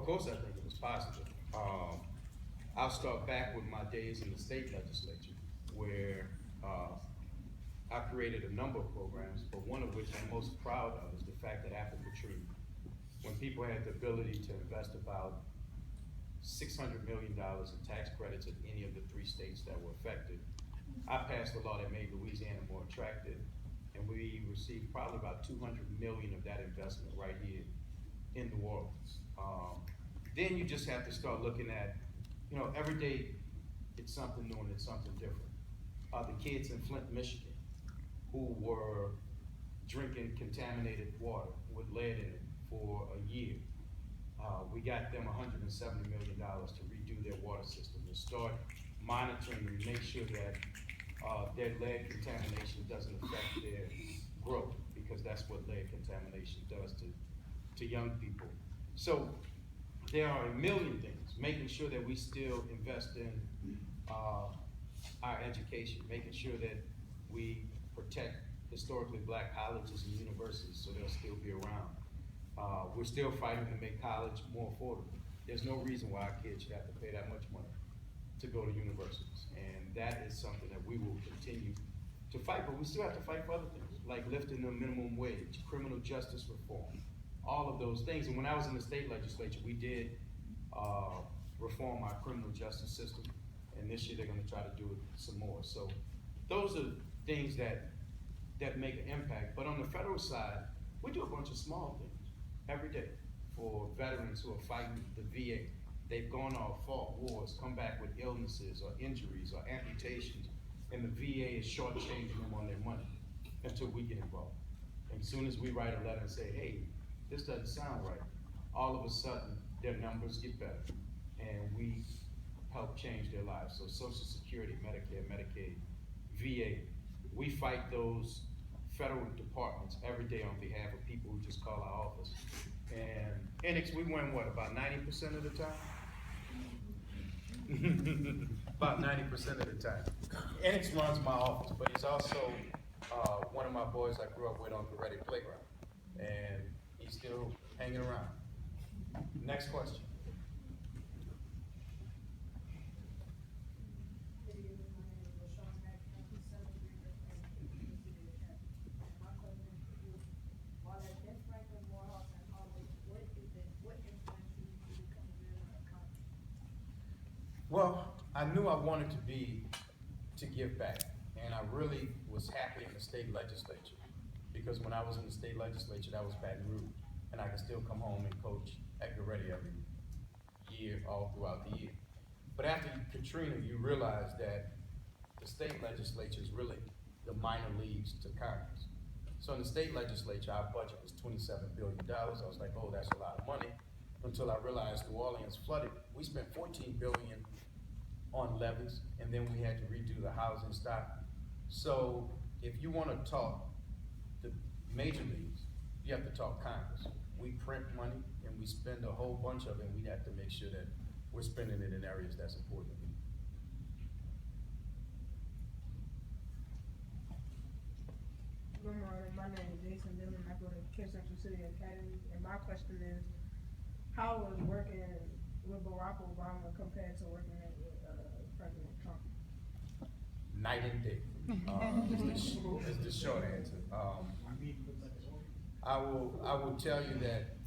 course, I think it was positive. I'll start back with my days in the state legislature, where I created a number of programs, but one of which I'm most proud of is the fact that after Katrina, when people had the ability to invest about $600 million in tax credits in any of the 3 states that were affected, I passed a law that made Louisiana more attractive, and we received probably about 200 million of that investment right here in New Orleans. Then you just have to start looking at, every day it's something new and it's something different. The kids in Flint, Michigan, who were drinking contaminated water with lead in it for a year, we got them $170 million to redo their water system and start monitoring and make sure that their lead contamination doesn't affect their growth, because that's what lead contamination does to young people. So there are a million things, making sure that we still invest in our education, making sure that we protect historically black colleges and universities so they'll still be around. We're still fighting to make college more affordable. There's no reason why our kids should have to pay that much money to go to universities. And that is something that we will continue to fight, but we still have to fight for other things, like lifting the minimum wage, criminal justice reform, all of those things. And when I was in the state legislature, we did reform our criminal justice system, and this year they're gonna try to do it some more. So those are things that make an impact. But on the federal side, we do a bunch of small things every day for veterans who are fighting the VA. They've gone off, fought wars, come back with illnesses or injuries or amputations, and the VA is shortchanging them on their money until we get involved. And as soon as we write a letter and say, hey, this doesn't sound right, all of a sudden their numbers get better, and we help change their lives. So Social Security, Medicare, Medicaid, VA, we fight those federal departments every day on behalf of people who just call our office. And Enix, we win what, about 90% of the time? About 90% of the time. Enix runs my office, but he's also one of my boys I grew up with on Goretti Playground. And he's still hanging around. Next question. Well, I knew I wanted to give back, and I really was happy in the state legislature, because when I was in the state legislature, that was Baton Rouge, and I could still come home and coach at Goretti every year, all throughout the year. But after Katrina, you realize that the state legislature is really the minor leagues to Congress. So in the state legislature, our budget was $27 billion. I was like, oh, that's a lot of money, until I realized New Orleans flooded. We spent $14 billion on levies, and then we had to redo the housing stock. So if you want to talk the major leagues, you have to talk Congress. We print money and we spend a whole bunch of it, and we have to make sure that we're spending it in areas that's important to people. Good morning, my name is Jason Dillon. I go to Kent Central City Academy, and my question is, how was working with Barack Obama compared to working with President Trump? Night and day, is the short answer. I will tell you that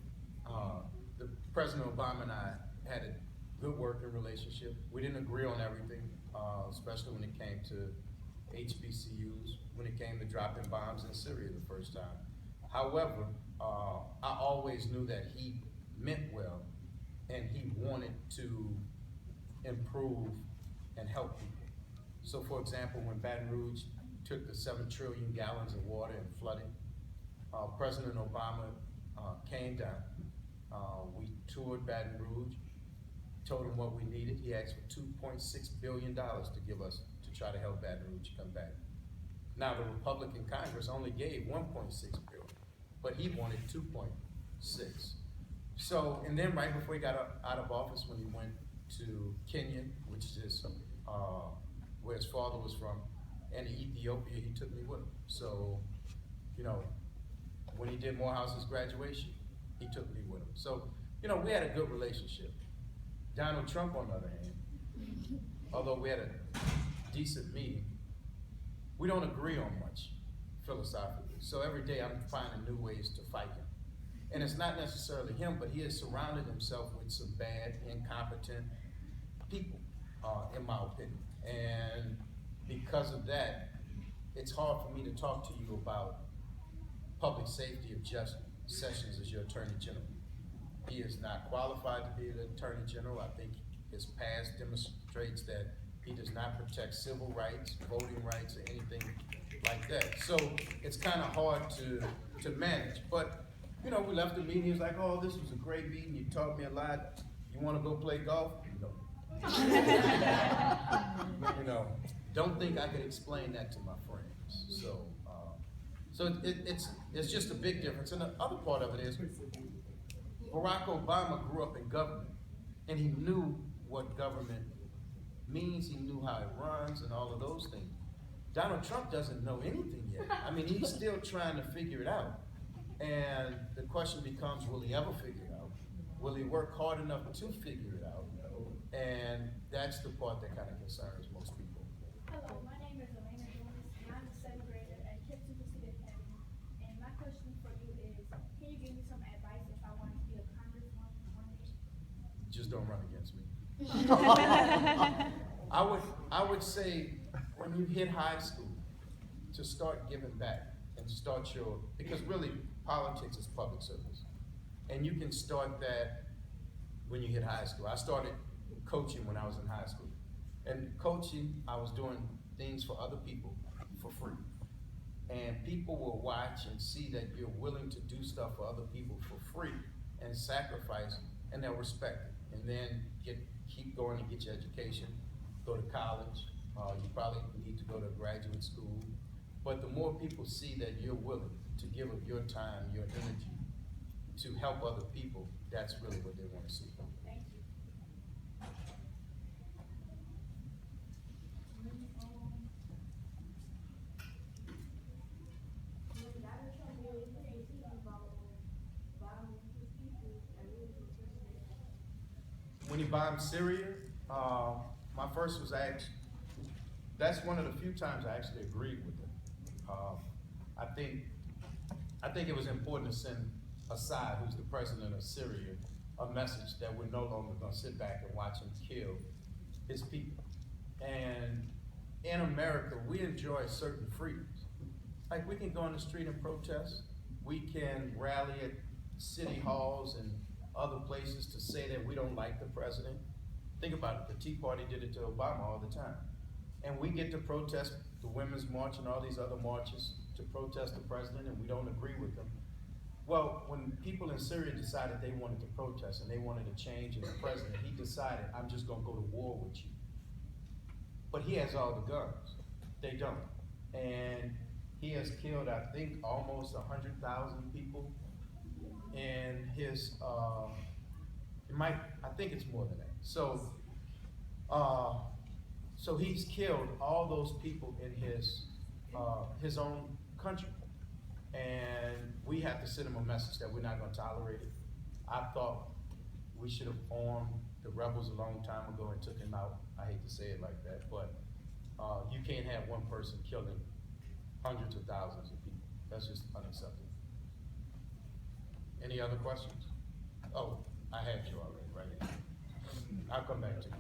the President Obama and I had a good working relationship. We didn't agree on everything, especially when it came to HBCUs, when it came to dropping bombs in Syria the first time. However, I always knew that he meant well, and he wanted to improve and help people. So for example, when Baton Rouge took the 7 trillion gallons of water and flooding, President Obama came down. We toured Baton Rouge, told him what we needed. He asked for $2.6 billion to give us to try to help Baton Rouge come back. Now the Republican Congress only gave $1.6 billion, but he wanted 2.6. So, and then right before he got out of office, when he went to Kenya, which is where his father was from, and Ethiopia, he took me with him. So, when he did Morehouse's graduation, he took me with him. So You know, we had a good relationship. Donald Trump, on the other hand, although we had a decent meeting, we don't agree on much philosophically. So every day I'm finding new ways to fight him. And it's not necessarily him, but he has surrounded himself with some bad, incompetent people, in my opinion. And because of that, it's hard for me to talk to you about public safety if Jeff Sessions is your Attorney General. He is not qualified to be the Attorney General. I think his past demonstrates that he does not protect civil rights, voting rights, or anything like that. So it's kind of hard to manage. But, you know, we left the meeting, he was like, oh, this was a great meeting, you taught me a lot. You wanna go play golf? No. You know, don't think I could explain that to my friends. So, it's just a big difference. And the other part of it is, Barack Obama grew up in government, and he knew what government means, he knew how it runs, and all of those things. Donald Trump doesn't know anything yet. I mean, he's still trying to figure it out. And the question becomes, will he ever figure it out? Will he work hard enough to figure it out? And that's the part that kind of concerns most people. Hello, my name is Elena Jonas, and I'm a seventh grader at Kip Cooper City Academy. And my question for you is, can you give me some advice if I want to be a congresswoman one day? Just don't run against me. I would say when you hit high school, to start giving back and start because really politics is public service. And you can start that when you hit high school. I started coaching when I was in high school. And coaching, I was doing things for other people for free. And people will watch and see that you're willing to do stuff for other people for free and sacrifice, and they'll respect it. And then keep going and get your education, go to college. You probably need to go to graduate school. But the more people see that you're willing to give of your time, your energy, to help other people, that's really what they want to see. Thank you. When he bombed Syria, my first was that's one of the few times I actually agreed with him. I think it was important to send Assad, who's the president of Syria, a message that we're no longer gonna sit back and watch him kill his people. And in America, we enjoy certain freedoms. Like, we can go on the street and protest. We can rally at city halls and other places to say that we don't like the president. Think about it, the Tea Party did it to Obama all the time. And we get to protest the Women's March and all these other marches to protest the president, and we don't agree with them. Well, when people in Syria decided they wanted to protest and they wanted a change in the president, he decided, I'm just gonna go to war with you. But he has all the guns. They don't. And he has killed, I think, almost 100,000 people. And I think it's more than that. So he's killed all those people in his own country. And we have to send him a message that we're not gonna tolerate it. I thought we should have armed the rebels a long time ago and took him out. I hate to say it like that, but you can't have one person killing hundreds of thousands of people. That's just unacceptable. Any other questions? Oh, I had you already, right? I'll come back to you.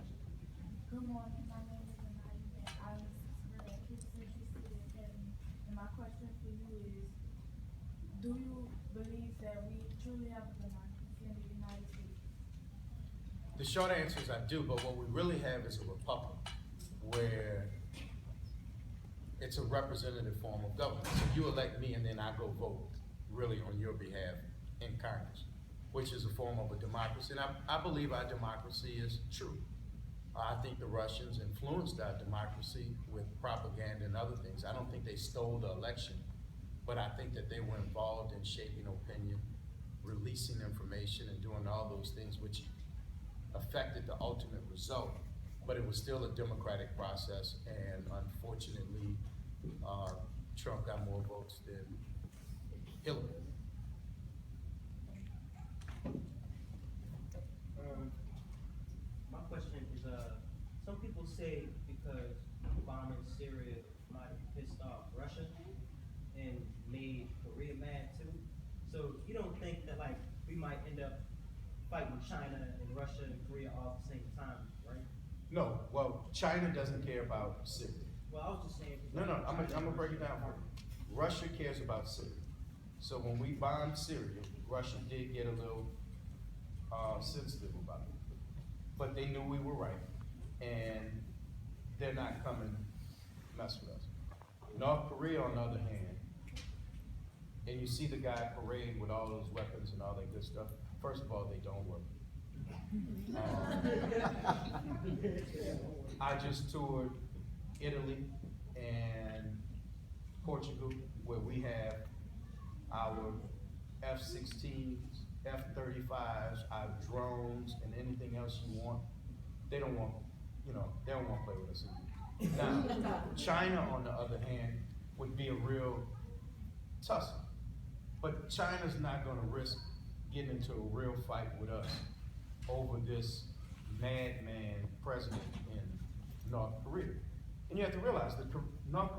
Good morning, my name is Anaya, and I'm a sixth grader at Kip Cooper City Academy. And my question for you is, do you believe that we truly have a democracy in the United States? The short answer is I do, but what we really have is a republic where it's a representative form of government. So you elect me and then I go vote really on your behalf in Congress, which is a form of a democracy. And I believe our democracy is true. I think the Russians influenced our democracy with propaganda and other things. I don't think they stole the election, but I think that they were involved in shaping opinion, releasing information, and doing all those things which affected the ultimate result. But it was still a democratic process, and unfortunately, Trump got more votes than Hillary. fight with China and Russia and Korea all at the same time, right? No, well, China doesn't care about Syria. Well, I was just saying. No, I'm gonna break it down for you. Russia cares about Syria. So when we bombed Syria, Russia did get a little, sensitive about it. But they knew we were right, and they're not coming mess with us. North Korea, on the other hand, and you see the guy parade with all those weapons and all that good stuff, first of all, they don't work. I just toured Italy and Portugal, where we have our F-16s, F-35s, our drones, and anything else you want. They don't want, they don't want to play with us. Now, China, on the other hand, would be a real tussle. But China's not gonna risk getting into a real fight with us over this madman president in North Korea. And you have to realize that North